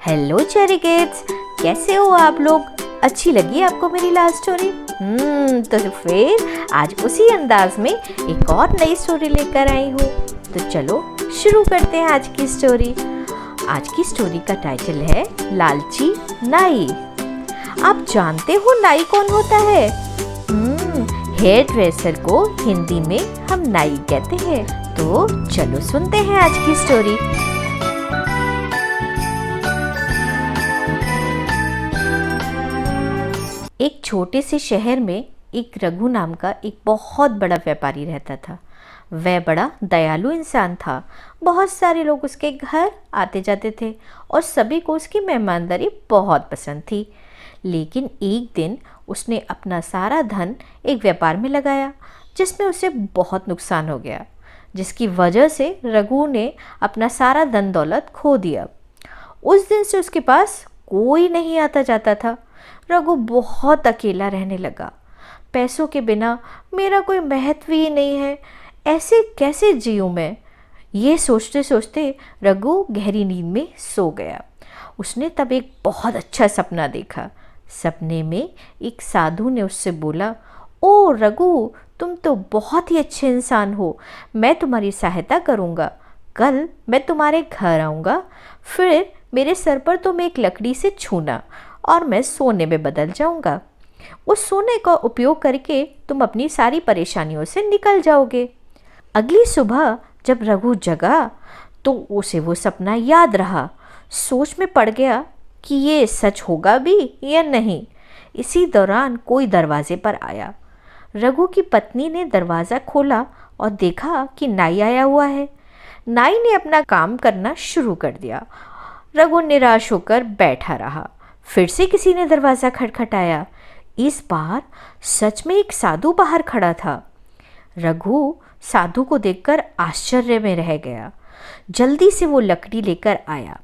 Hello cherry kids, कैसे हो आप लोग? अच्छी लगी आपको मेरी लास्ट स्टोरी? तो फिर आज उसी अंदाज में एक और नई स्टोरी लेकर आई हूँ। तो चलो शुरू करते हैं आज की स्टोरी। आज की स्टोरी का टाइटल है लालची नाई। आप जानते हो नाई कौन होता है? हेयर ड्रेसर को हिंदी में हम नाई कहते हैं। तो चलो सुनते हैं आज की स्टोरी। एक छोटे से शहर में एक रघु नाम का एक बहुत बड़ा व्यापारी रहता था। वह बड़ा दयालु इंसान था। बहुत सारे लोग उसके घर आते जाते थे और सभी को उसकी मेहमानदारी बहुत पसंद थी। लेकिन एक दिन उसने अपना सारा धन एक व्यापार में लगाया जिसमें उसे बहुत नुकसान हो गया, जिसकी वजह से रघु ने अपना सारा धन दौलत खो दिया। उस दिन से उसके पास कोई नहीं आता जाता था। रघु बहुत अकेला रहने लगा। पैसों के बिना मेरा कोई महत्व ही नहीं है, ऐसे कैसे जीऊँ मैं? ये सोचते सोचते रघु गहरी नींद में सो गया। उसने तब एक बहुत अच्छा सपना देखा। सपने में एक साधु ने उससे बोला, ओ रघु, तुम तो बहुत ही अच्छे इंसान हो, मैं तुम्हारी सहायता करूँगा। कल मैं तुम्हारे घर आऊँगा, फिर मेरे सर पर तुम एक लकड़ी से छूना और मैं सोने में बदल जाऊंगा। उस सोने का उपयोग करके तुम अपनी सारी परेशानियों से निकल जाओगे। अगली सुबह जब रघु जगा तो उसे वो सपना याद रहा। सोच में पड़ गया कि ये सच होगा भी या नहीं। इसी दौरान कोई दरवाजे पर आया। रघु की पत्नी ने दरवाज़ा खोला और देखा कि नाई आया हुआ है। नाई ने अपना काम करना शुरू कर दिया। रघु निराश होकर बैठा रहा। फिर से किसी ने दरवाज़ा खटखटाया। इस बार सच में एक साधु बाहर खड़ा था। रघु साधु को देखकर आश्चर्य में रह गया। जल्दी से वो लकड़ी लेकर आया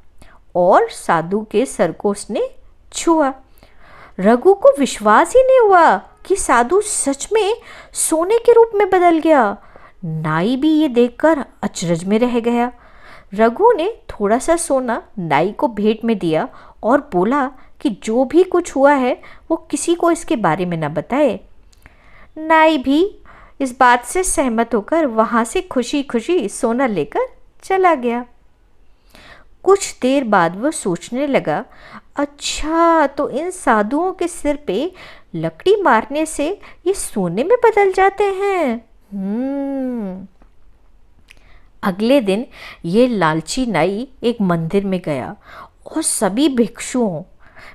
और साधु के सर को उसने छुआ। रघु को विश्वास ही नहीं हुआ कि साधु सच में सोने के रूप में बदल गया। नाई भी ये देखकर अचरज में रह गया। रघु ने थोड़ा सा सोना नाई को भेंट में दिया और बोला कि जो भी कुछ हुआ है वो किसी को इसके बारे में न बताए। नाई भी इस बात से सहमत होकर वहाँ से खुशी खुशी सोना लेकर चला गया। कुछ देर बाद वह सोचने लगा, अच्छा तो इन साधुओं के सिर पे लकड़ी मारने से ये सोने में बदल जाते हैं। अगले दिन ये लालची नाई एक मंदिर में गया और सभी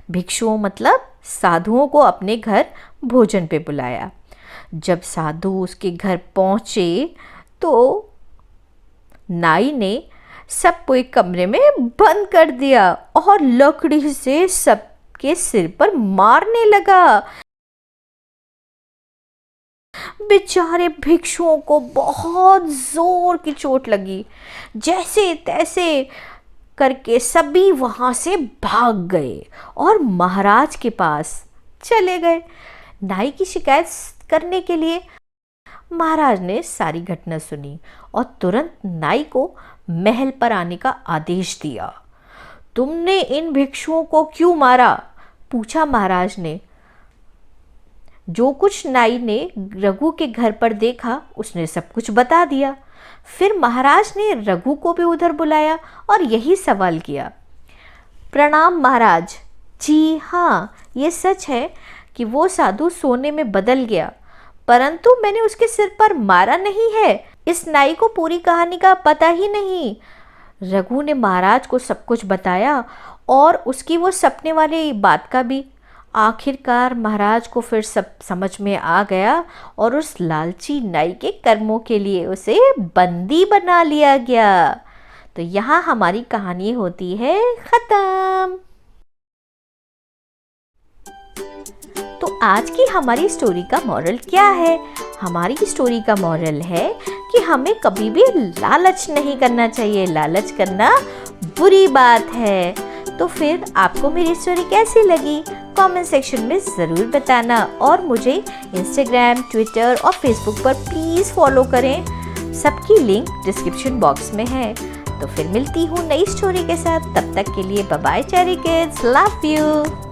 भिक्षुओं मतलब साधुओं को अपने घर भोजन पे बुलाया। जब साधु उसके घर पहुँचे तो नाई ने सबको एक कमरे में बंद कर दिया और लकड़ी से सबके सिर पर मारने लगा। बेचारे भिक्षुओं को बहुत जोर की चोट लगी। जैसे तैसे करके सभी वहां से भाग गए और महाराज के पास चले गए नाई की शिकायत करने के लिए। महाराज ने सारी घटना सुनी और तुरंत नाई को महल पर आने का आदेश दिया। तुमने इन भिक्षुओं को क्यों मारा? पूछा महाराज ने। जो कुछ नाई ने रघु के घर पर देखा उसने सब कुछ बता दिया। फिर महाराज ने रघु को भी उधर बुलाया और यही सवाल किया। प्रणाम महाराज। जी हाँ, ये सच है कि वो साधु सोने में बदल गया, परंतु मैंने उसके सिर पर मारा नहीं है। इस नाई को पूरी कहानी का पता ही नहीं। रघु ने महाराज को सब कुछ बताया और उसकी वो सपने वाली बात का भी। आखिरकार महाराज को फिर सब समझ में आ गया और उस लालची नाई के कर्मों के लिए उसे बंदी बना लिया गया। तो यहाँ हमारी कहानी होती है खत्म। तो आज की हमारी स्टोरी का मॉरल क्या है? हमारी स्टोरी का मॉरल है कि हमें कभी भी लालच नहीं करना चाहिए। लालच करना बुरी बात है। तो फिर आपको मेरी स्टोरी कैसी लगी? कमेंट सेक्शन में ज़रूर बताना और मुझे इंस्टाग्राम, ट्विटर और फेसबुक पर प्लीज़ फॉलो करें। सबकी लिंक डिस्क्रिप्शन बॉक्स में है। तो फिर मिलती हूँ नई स्टोरी के साथ। तब तक के लिए bye bye cherry kids, love you.